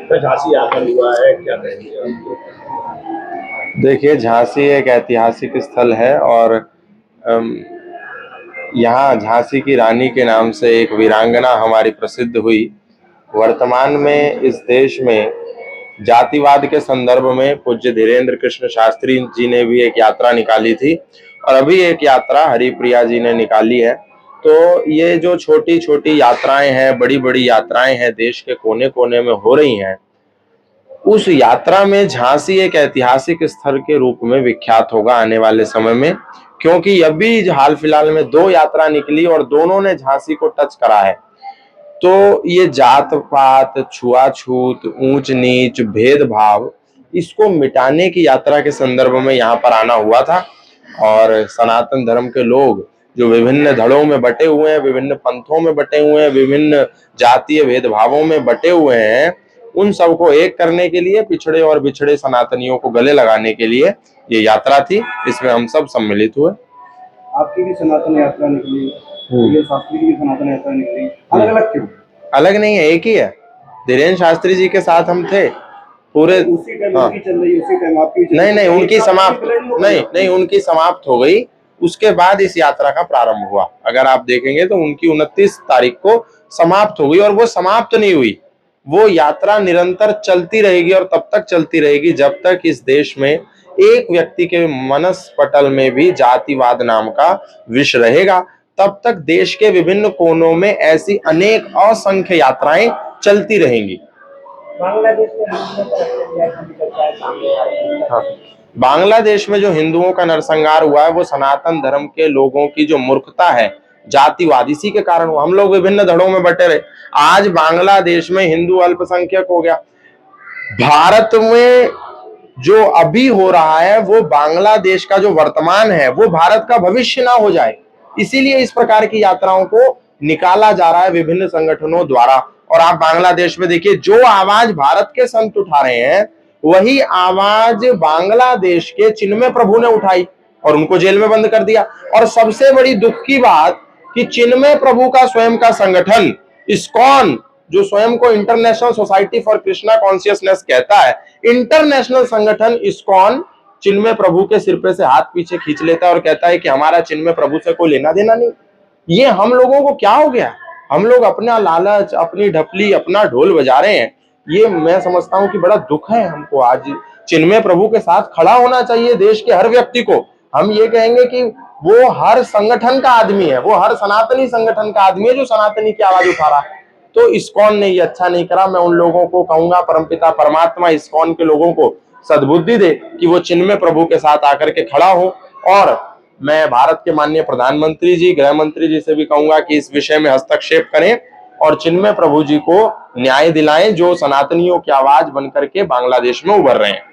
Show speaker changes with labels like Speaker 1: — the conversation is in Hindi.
Speaker 1: तो झांसी आकर हुआ है, क्या कहेंगे आप?
Speaker 2: देखिए, झांसी एक ऐतिहासिक स्थल है और यहाँ झांसी की रानी के नाम से एक वीरांगना हमारी प्रसिद्ध हुई। वर्तमान में इस देश में जातिवाद के संदर्भ में पूज्य धीरेन्द्र कृष्ण शास्त्री जी ने भी एक यात्रा निकाली थी और अभी एक यात्रा हरिप्रिया जी ने निकाली है। तो ये जो छोटी छोटी यात्राएं हैं, बड़ी बड़ी यात्राएं हैं, देश के कोने कोने में हो रही हैं, उस यात्रा में झांसी एक ऐतिहासिक स्थल के रूप में विख्यात होगा आने वाले समय में, क्योंकि अभी हाल फिलहाल में 2 यात्रा निकली और दोनों ने झांसी को टच करा है। तो ये जात पात, छुआछूत, ऊंच नीच, भेदभाव, इसको मिटाने की यात्रा के संदर्भ में यहाँ पर आना हुआ था। और सनातन धर्म के लोग जो विभिन्न धड़ों में बटे हुए हैं, विभिन्न पंथों में बटे हुए हैं, विभिन्न जातीय भेदभावों में बटे हुए हैं, उन सबको एक करने के लिए, पिछड़े और बिछड़े सनातनियों को गले लगाने के लिए ये यात्रा थी। इसमें हम सब सम्मिलित हुए।
Speaker 3: आपकी भी सनातन यात्रा निकली, ये शास्त्री की भी सनातन यात्रा निकली, अलग अलग क्यों?
Speaker 2: अलग नहीं है, एक ही है। धीरेन्द्र शास्त्री जी के साथ हम थे पूरे।
Speaker 3: उसी टाइम उनकी चल रही, उसी टाइम आपकी चल रही।
Speaker 2: नहीं, उनकी समाप्त हो गई। उसके बाद इस यात्रा का प्रारंभ हुआ। अगर आप देखेंगे तो उनकी 29 तारीख को समाप्त हो गई और वो समाप्त नहीं हुई। वो यात्रा निरंतर चलती रहेगी और तब तक चलती रहेगी जब तक इस देश में एक व्यक्ति के मनस पटल में भी जातिवाद नाम का विष रहेगा। तब तक देश के विभिन्न कोनों में ऐसी अनेक असंख्य यात्राएं चलती रहेंगी। बांग्लादेश में जो हिंदुओं का नरसंहार हुआ है वो सनातन धर्म के लोगों की जो मूर्खता है, जातिवाद, इसी के कारण हुआ। हम लोग विभिन्न धड़ों में बटे रहे। आज बांग्लादेश में हिंदू अल्पसंख्यक हो गया। भारत में जो अभी हो रहा है वो बांग्लादेश का जो वर्तमान है वो भारत का भविष्य ना हो जाए, इसीलिए इस प्रकार की यात्राओं को निकाला जा रहा है विभिन्न संगठनों द्वारा। और आप बांग्लादेश में देखिए, जो आवाज भारत के संत उठा रहे हैं वही आवाज बांग्लादेश के चिन्मय प्रभु ने उठाई और उनको जेल में बंद कर दिया। और सबसे बड़ी दुख की बात कि चिन्मय प्रभु का स्वयं का संगठन इस्कॉन, जो स्वयं को international society for Krishna consciousness कहता है, इंटरनेशनल संगठन इस्कॉन चिन्मय प्रभु के सिर पे से हाथ पीछे खींच लेता है और कहता है कि हमारा चिन्मय प्रभु से कोई लेना देना नहीं। ये हम लोगों को क्या हो गया? हम लोग अपना लालच, अपनी ढपली, अपना ढोल बजा रहे हैं। ये मैं समझता हूं कि बड़ा दुख है हमको। आज चिन्मय प्रभु के साथ खड़ा होना चाहिए देश के हर व्यक्ति को। हम ये कहेंगे कि वो हर संगठन का आदमी है, वो हर सनातनी संगठन का आदमी है जो सनातनी की आवाज उठा रहा है। तो इस्कॉन ने ये अच्छा नहीं करा। मैं उन लोगों को कहूंगा, परमपिता परमात्मा इस्कॉन के लोगों को सद्बुद्धि दे कि वो चिन्मय प्रभु के साथ आकर के खड़ा हो। और मैं भारत के माननीय प्रधानमंत्री जी, गृह मंत्री जी से भी कहूंगा कि इस विषय में हस्तक्षेप करें और चिन्मय प्रभु जी को न्याय दिलाएं, जो सनातनियों की आवाज बनकर के बांग्लादेश में उभर रहे हैं।